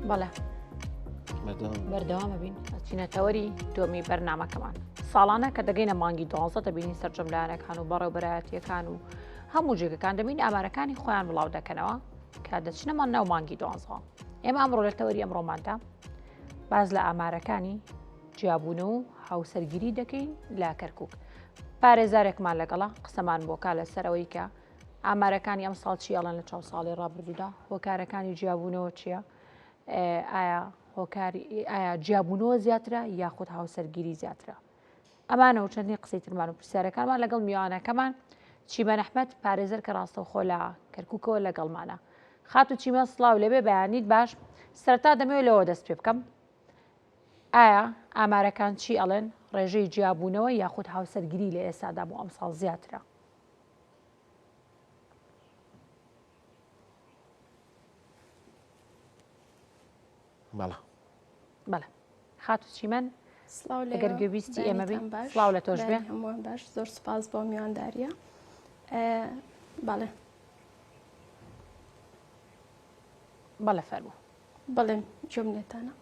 بەڵێ بەردەوامە بین ئەچینە تەوەری دووەمی بەرنامەکەمان ساڵانە کە دەگەینە مانگی 12 دەبینی سەرجەملایەنەکان و بەڕێوەبەرایەتیەکان و هەموو جێگەکان دەبین ئامارەکانی خۆیان بڵاو دەکەنەوە کە دەچنەمان ناو مانگی 12 ئێمە ئەمڕۆ لە تەوەری ئەمڕۆماندا باز لە ئامارەکانی جیابوونە و هاوسەرگیری دەکەین لا کەرکووک پارێزارێکمان لەگەڵا قسەمان بۆکا لەسەرەوەی کە ئامارەکانی ئەم ساڵ چیاڵن لە 4 ساڵی ڕابردوودا هۆکارەکانی جیابوونەوە چییە؟ ئایا جیابوونەوە زیاترە یاخود هاوسەرگیری زیاترە؟ ئەمانە و چەندی قسەی ترمان و پرسیارەکانمان لەگەڵ میوانەکەمان چیمە نەحمەد پارێزەر کە ڕاستەوخۆ لە کەرکووکەوە لەگەڵمانە. خات و چیمە سڵاو لەبێ بەیانیت باش سەرەتا دەمەوێت لەوە دەست پێ بکەم. ئایا ئامارەکان چی ئەڵێن ڕێژەی جیابوونەوە یاخود هاوسەرگیری لە ئێستادا بۆ ئەم ساڵ زیاترە؟ بەڵێ خات و چیمەن ئەگەر گوێبیستی ئێمە بین سڵاو لە تۆش بێ هەمووان باش زۆر سپاس بۆ میوانداریە. بەڵێ بەڵێ فەرموو. بەڵێ جملێتانە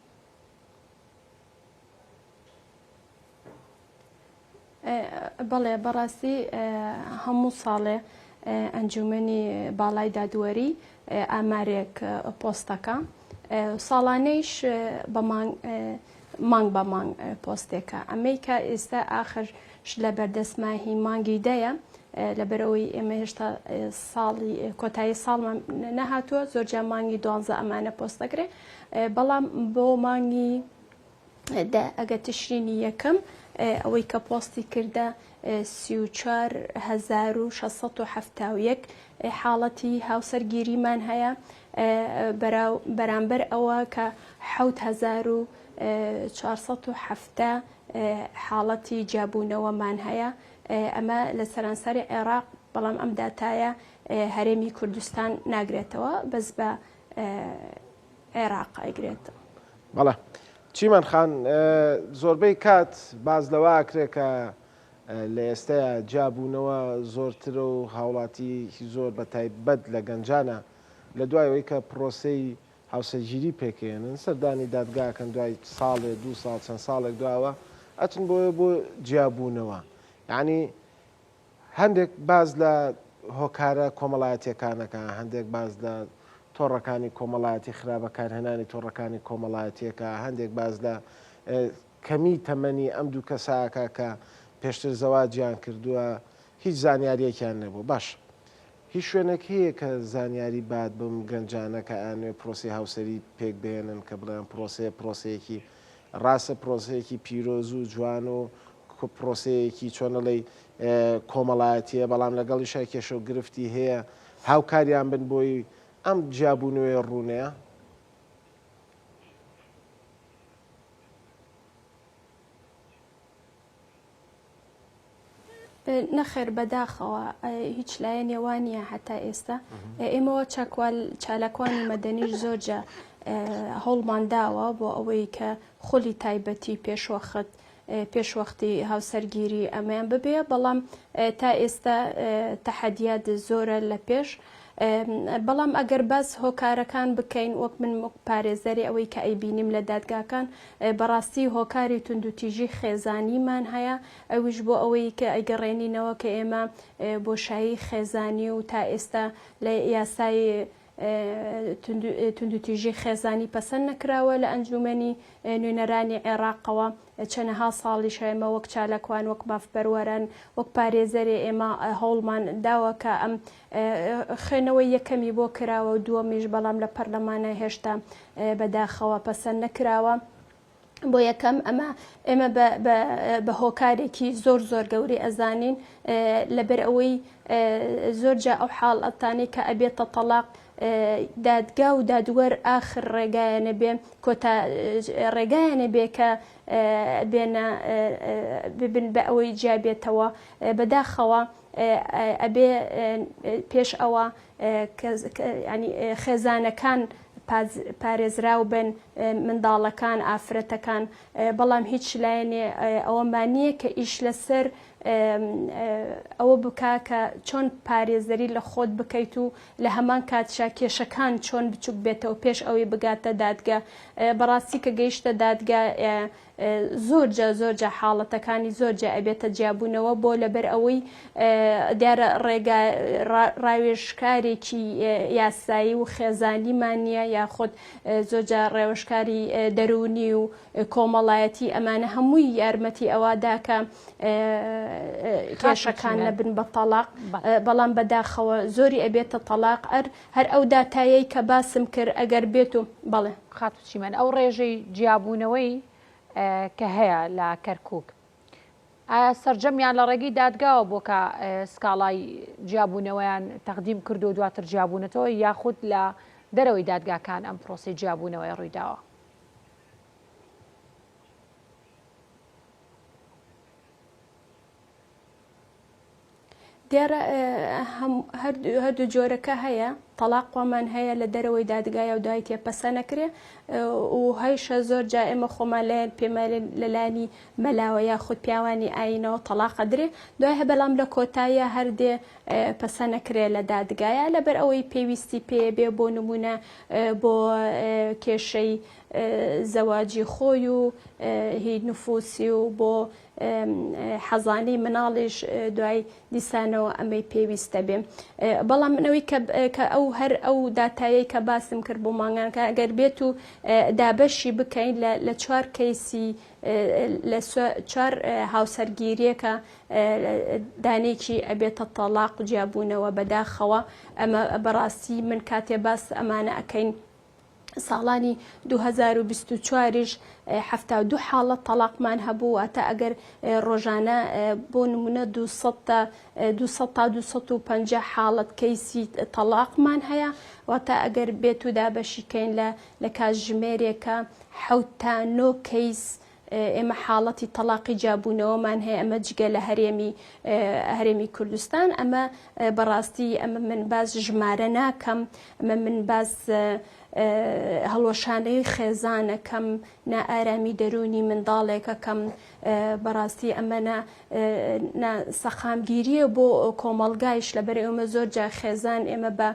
بەڵێ بەڕاستی هەموو ساڵێ ئەنجومەنی باڵای دادوەری ئامارێک پۆستەکە ساڵانەیش بە مانگ بە مانگ پۆستێکە ئەمەی کە ئێستا ئاخرش لە بەردەستماهی مانگی دەیە لەبەرەوەی ئێمە هێشتا ساڵی کۆتایی ساڵمان نەهاتووە زۆرجار مانگی 12 ئەمانە پۆستەکرێ بەڵام بۆ مانگی ئەگە تشرینی یەکەم ئەوەی کە پۆستی کردە 34,671 حاڵەتی هاوسەرگیریمان هەیە بەرامبەر ئەوە کە 7,470 حاڵەتی جیابوونەوەمان هەیە ئەمە لە سەرانسەری عێراق بەڵام ئەم داتایە هەرێمی کوردستان ناگرێتەوە بەس بە عێراق ئەگرێتەوە. بەڵێ چیمەن خان زۆربەی کات باز لەواکرێ کە لە ئێستاە جیابوونەوە زۆرترە و هاوڵاتی زۆر بە تایبەت لە گەنجانە لە دوایەوەی کە پرۆسەی هاوسەرگیری پێکێنن سەردانی دادگاکەن دوای ساڵێ 2 ساڵ چەند ساڵێک دواوە ئەچن بۆ جیابوونەوە یعنی هەندێک باز لە هۆکارە کۆمەڵایەتیەکانەکە هەندێک باز لە تۆڕەکانی کۆمەڵایەتی خراپەکارهێنانی تۆڕەکانی کۆمەڵایەتیەکە هەندێک باز لە کەمی تەمەنی ئەم دوو کەساکە کە پێشتر زەواجیان کردووە هیچ زانیاریەکیان نەبوو باش هیچ شوێنێک هەیە کە زانیاری بات بم گەنجانە کە ئەوێ پرۆسی هاوسەری پێک بێنن کە بڵێن پرۆسەیەکی ڕاستە پرۆسەیەکی پیرۆز و جوان و پرۆسەیەکی چۆنەڵی کۆمەڵایەتیە بەڵام لەگەڵی شای کێشە و گرفتی هەیە هاوکاریان بن بۆی ئەم جیابوونەوەی ڕوونەیە؟ نەخێر بەداخەوە هیچ لایەن نێوانیە هەتا ئێستا ئێمەوە چالاکوانی مەدەنیش زۆرجە هەوڵمان داوە بۆ ئەوەی کە خۆلی تایبەتی پێشوەختی هاوسەرگیری ئەمەیان ببێ بەڵام تا ئێستا تەحەدیات زۆرە لە پێش بەڵام ئەگەر باس هۆکارەکان بکەین وەک من پارێزەری ئەوەی کە ئەیبینیم لە دادگاکان بەڕاستی هۆکاری توندوتیژی خێزانیمان هەیە ئەویش بۆ ئەوەی کە ئەیگەڕێنینەوە کە ئێمە بۆشایی خێزانی و تا ئێستا لە یاسای توندوتیژی خێزانی پەسەند نەکراوە لە ئەنجومەنی نوێنەرانی عێراقەوە چەندەها ساڵی شەمە وەک چالاکوان وەک مافبەروەران وەک پارێزەری ئێمە هەوڵمان داوە کە ئەم خوێنەوەی یەکەمی بۆ کراوە و دووەمیش بەڵام لە پەرلەمانە هێشتا بەداخەوە پەسەند نەکراوە بۆ یەکەم ئێمە بە هۆکارێکی زۆر گەوری ئەزانین لەبەر ئەوەی زۆرجا ئەو حاڵەتانی کە ئەبێتە تەلاق دادگا و دادوەر ئاخر ڕێگایانە بێ کۆتا ڕێگایانە بێ کە ببن بە ئەوەی جیابێتەوە بەداخەوە ئەبێ پێش ئەوە خێزانەکان پارێزراو بن منداڵەکان ئافرەتەکان بەڵام هیچ لایەنێ ئەوەمانیە کە ئیش لەسەر ئەوە بکە کە چۆن پارێزەری لە خۆت بکەیت و لە هەمان کاتشا کێشەکان چۆن بچوک بێتەوە پێش ئەوەی بگاتە دادگا. بەڕاستی کە گەیشتە دادگا زۆرجە حاڵەتەکانی زۆرجە ئەبێتە جیابوونەوە بۆ لەبەر ئەوەی دیارە ڕێگا ڕاوێژکارێکی یاسایی و خێزانیمان نییە یاخود زۆرجە ڕێوەشکاری دەرونی و کۆمەڵایەتی ئەمانە هەمووی یارمەتی ئەواداکە کێشەکان نەبن بە تەلاق، بەڵام بەداخەوە زۆری ئەبێتە تەلاق هەر ئەو داتایەی کە باسم کرد ئەگەر بێت و بەڵێ خاتوچیمەن ئەو ڕێژەی جیابوونەوەی کە هەیە لە کەرکووک سەررجەمیان لە ڕێگەی دادگاوە بۆ کە سکاڵای جیابوونەوەیان تەقدیم کرد و دواتر جیابوونەتەوە یاخود لە دەرەوەی دادگاکان ئەم پرۆسی جیابوونەوەی ڕوویداوە. دیارە هەردوو جۆرەکە هەیە، تەلاقوامان هەیە لە دەرەوەی دادگایە و دوای تێپەسە نەکرێ و هەیشە زۆر جا ئێمە خۆمان لەیان پێمالێن لەلانی مەلاوە یاخود پیاوانی ئاینەوە تەلاقە درێ دوای هە بەڵام لە کۆتاییە هەردێ پەسە نەکرێ لە دادگایە لەبەر ئەوەی پێویستی پێ بێ بۆ نمونە بۆ کێشەی زەواجی خۆی و هی نفوسی و بۆ حەزانەی مناڵیش دوای دیسانەوە ئەمەی پێویستە بێ. بەڵام منەوەی کە ئەو هەر ئەو داتایی کە باسم کرد بۆ ماگانکە ئەگەر بێت و دابەشی بکەین لە 4 کەیسی لە 4 هاوسەرگیریەکە دانێکی ئەبێتە تەلاق و جیابوونەوە بەداخەوە. ئەمە بەڕاستی من کاتێ باس ئەمانە ئەەکەین ساڵانی 2024ش 72 حاڵەت تەلاقمان هەبوو واتە ئەگەر ڕۆژانە بۆ نمونە 200 تا 250 حاڵەت کەیسی تەلاقمان هەیە واتە ئەگەر بێت و دابەشیکەین لە کاتژمێرێکە 7 تا 9 کەیس ئێمە حاڵەتی تەلاقی جیابوونەوەمان هەیە ئەمە جگە لە هەرێمی کوردستان. ئەمە بەڕاستی ئەمە من باز ژمارە ناکەم، ئەمە من باز هەڵوەشانەی خێزانەکەم نائارامی دەرونی منداڵێکەکەم بەڕاستی ئەمە سەخامگیریە بۆ کۆمەلگایش لەبەر ئێمە زۆر جا خێزان ئێمە بە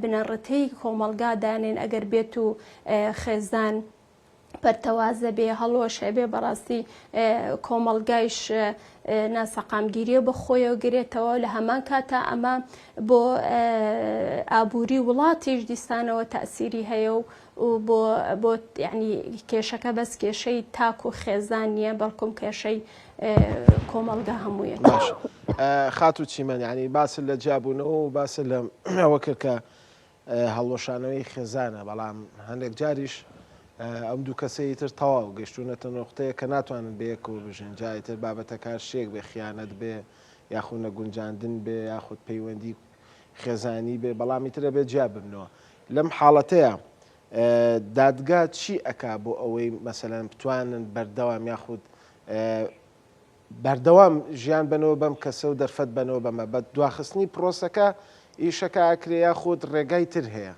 بنەڕەتەی کۆمەلگادانێن ئەگەر بێت و خێزان پەرتەوازە بێ هەڵۆش هەبێ بەڕاستی کۆمەلگایش ناسەقامگیریە بە خۆیەوە گرێتەوە لە هەمان کاتە ئەمە بۆ ئابووری وڵاتیش دیسانەوە تەئسیری هەیە و بۆ یعنی کێشەکە بەس کێشەی تاک و خێزان نییە بەڵکوم کێشەی کۆمەلگا هەموویە. خاتوچیمەن یعنی باسە لە جیابوونەوە و باسە لە ئەوە کرد کە هەڵوەشانەوەی خێزانە بەڵام هەندێک جاریش ئەم دوو کەسەی تر تەواو گەشتونەتە نقطەیە کە ناتوانن بەیەک و بژن جایتر بابەتەکار شێک بێ خیانەت بێ یاخود نەگونجاندن بێ یاخود پەیوەندی خێزانی بێ بەڵامی ترە بێ جیا ببنەوە. لەم حاڵەتەیە دادگا چی ئەکا بۆ ئەوەی مەسەلەن بتوانن بەردەوام یاخود بەردەوام ژیان بنەوە بەم کەسە و دەرفەت بنەوە بەمە بە دواخستنی پرۆسەکە ئیشەکە ئاکرێ یاخود ڕێگای تر هەیە؟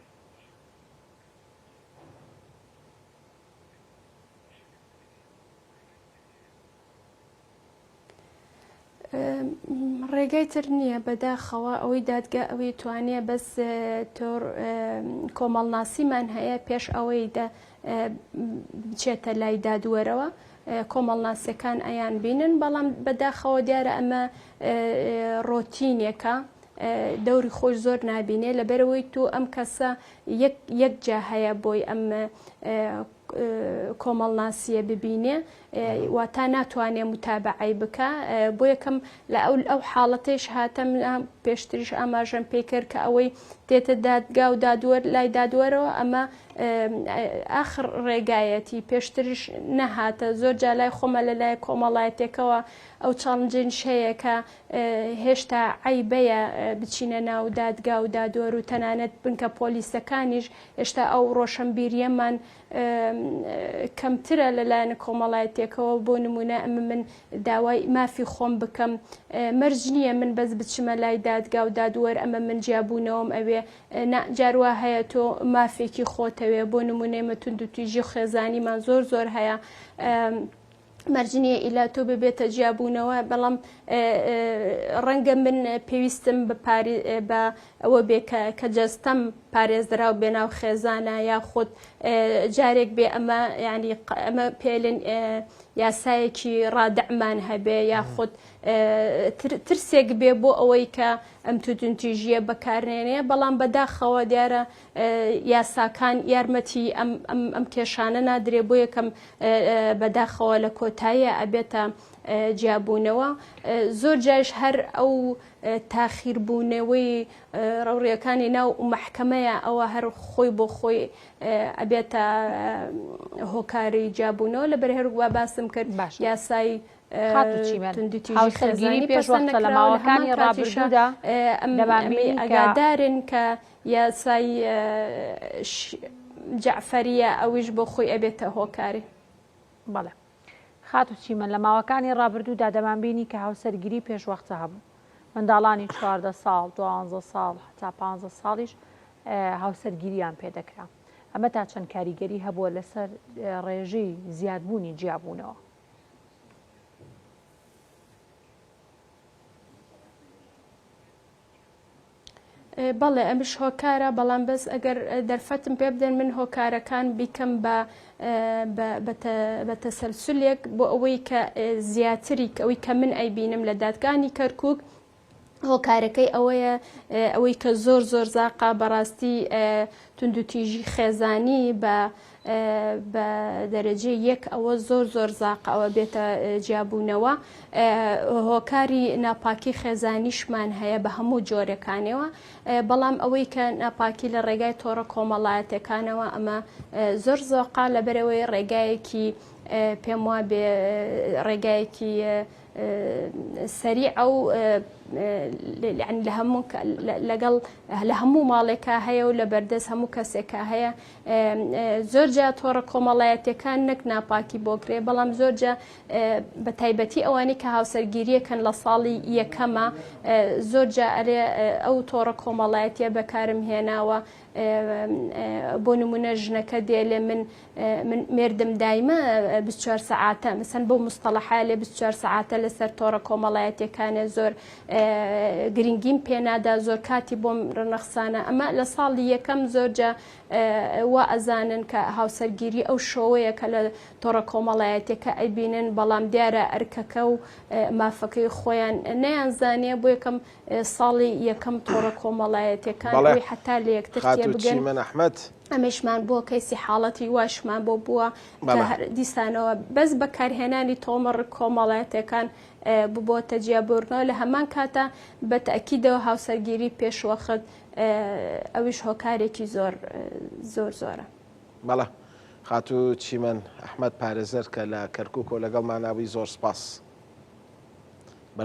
ڕێگای تر نییە بەداخەوە ئەوەی دادگا ئەوەی توانێ بەس تۆر کۆمەڵناسیمان هەیە پێش ئەوەی بچێتە لای دادوەرەوە کۆمەڵناسیەکان ئەیان بینن بەڵام بەداخەوە دیارە ئەمە ڕۆتینێکە دەوری خۆش زۆر نابینێ لەبەرەوەی تو ئەم کەسە یەک جا هەیە بۆی ئەم کۆمەڵناسیە ببینێ واتە ناتوانێ متابعی بکە بۆ یەکەم لە ئەو حاڵەتێش هاتەم پێشتریش ئاماژەم پێکرد کە ئەوەی تێتە دادگا و دادوەر لای دادوەرەوە ئەمە ئاخر ڕێگایەتی پێشتریش نەهاتە زۆر جا لای خۆمە لە لای کۆمەڵایەتێکەوە ئەو چاڵنجێنش هەیە کە هێشتا عیبەیە بچینە ناو دادگا و دادوەر و تەنانەت بنکە پۆلیسەکانیش هێشتا ئەو ڕۆشنبیریەمان کەمترە لەلایەن کۆمەڵایەتێکەوە بۆ نمونە ئەمە من داوای مافی خۆم بکەم مەرج نییە من بەس بچمە لای دادگا و دادوەر ئەمە من جیابوونەوەم ئەوێ جاروا هەیە تۆ مافێکی خۆتەوێ بۆ نمونەی مەتون دوتیژی خێزانیمان زۆر هەیە مەرجنیە ئیلا تۆ ببێتە جیابوونەوە بەڵام ڕەنگە من پێویستم بە ئەوە بێ کە جەستەم پارێزراو بێناو خێزانە یاخود جارێک بێ ئەمە ینی ئەمە پێلێن یاسایەکی ڕادەعمان هەبێ یاخود ترسێک بێ بۆ ئەوەی کە ئەم توتونتیژیە بەکارێنێ بەڵام بەداخەوە دیارە یاساکان یارمەتی ئەم کێشانە نادرێ بۆ یەکەم بەداخەوە لە کۆتاییە ئەبێتە جیابوونەوە زۆر جاش هەر ئەو تاخیربوونەوەی ڕەوڕیەکانی ناو محکەمەیە ئەوە هەر خۆی بۆ خۆی ئەبێتە هۆکاری جیابوونەوە لەبەر هەروە باسم کرد یاسای هاوسەرگیری پێشوەختە لە ماوەکانی ڕابردوودا ئەگادارن کە یاسای جەعفەریە ئەویش بۆ خۆی ئەبێتە هۆکاری. بەڵێ خات و چیمەن لە ماوەکانی ڕابردوودا دەمانبینی کە هاوسەرگیری پێشوەختە هەبوو منداڵانی 14 ساڵ 12 ساڵ تا 15 ساڵیش هاوسەرگیریان پێدەکرا ئەمە تا چەند کاریگەری هەبووە لەسەر ڕێژەی زیادبوونی جیابوونەوە. بەڵێ ئەمش هۆکارە بەڵام بەس ئەگەر دەرفەتم پێ بدەن من هۆکارەکان بیکەم بە تەسەلسولێک بۆ ئەوەی کە زیاتری ئەوەی کە من ئەیبینم لە دادگانی کەرکووک هۆکارەکەی ئەوەیە ئەوەی کە زۆر زاقا بەڕاستی توندوتیژی خێزانی بە دەرەجێ یەک ئەوە زۆر زاقا ئەوە بێتە جیابوونەوە. هۆکاری ناپاکی خێزانیشمان هەیە بە هەموو جۆرەکانەوە بەڵام ئەوەی کە ناپاکی لە ڕێگای تۆڕە کۆمەڵایەتەکانەوە ئەمە زۆر زۆقا لەبەرەوەی ڕێگایەکی پێم وە بێ ڕێگایەکی سەریع ئەو لەگەڵ لە هەموو ماڵێکا هەیە و لە بەردەست هەموو کەسێکا هەیە زۆرجا تۆڕە کۆمەڵایەتەکان نەک ناپاکی بۆکرێ بەڵام زۆرجا بە تایبەتی ئەوانی کە هاوسەرگیریەکەن لە ساڵی یەکەمە زۆرجا ئەرێ ئەو تۆڕە کۆمەڵایەتیە بەکارم هێناوە بۆ نمونە ژنەکە دێ لێ من مێردم دایمە 24 سەعاتە مثلا بۆ مستەڵەحە لێ 24 سەعاتە لەسەر تۆڕە کۆمەڵایەتەکانە زۆر گرنگیم پێنادا زۆر کاتی بۆم ڕنەخسانە ئەمە لە ساڵی یەکەم زۆرجە وا ئەزانن کە هاوسەرگیری ئەو شۆوەیە کە لە تۆڕە کۆمەڵایەتەکە ئەیبینن بەڵام دیارە ئەرکەکە و مافەکەی خۆیان نەیانزانێ بۆ یەکەم ساڵی یەکەم تۆڕە کۆمەڵایەتەکان حتا لە یەکتر تێبگەن ئەمەشمان بۆ کەیسی حاڵەتی واشمان بۆ بووە دیسانەوە بەس بەکارهێنانی تۆمەڕ کۆمەڵایەتەکان ببۆتە جیابوونەوە لە هەمان کاتە بە تەکیدەوە هاوسەرگیری پێشوەخت ئەویش هۆکارێکی زۆرە. بەڵێ خات و چیمەن ئەحمەد پارێزەر کە لە کەرکووک و لەگەڵ ماناوی زۆر سپاس.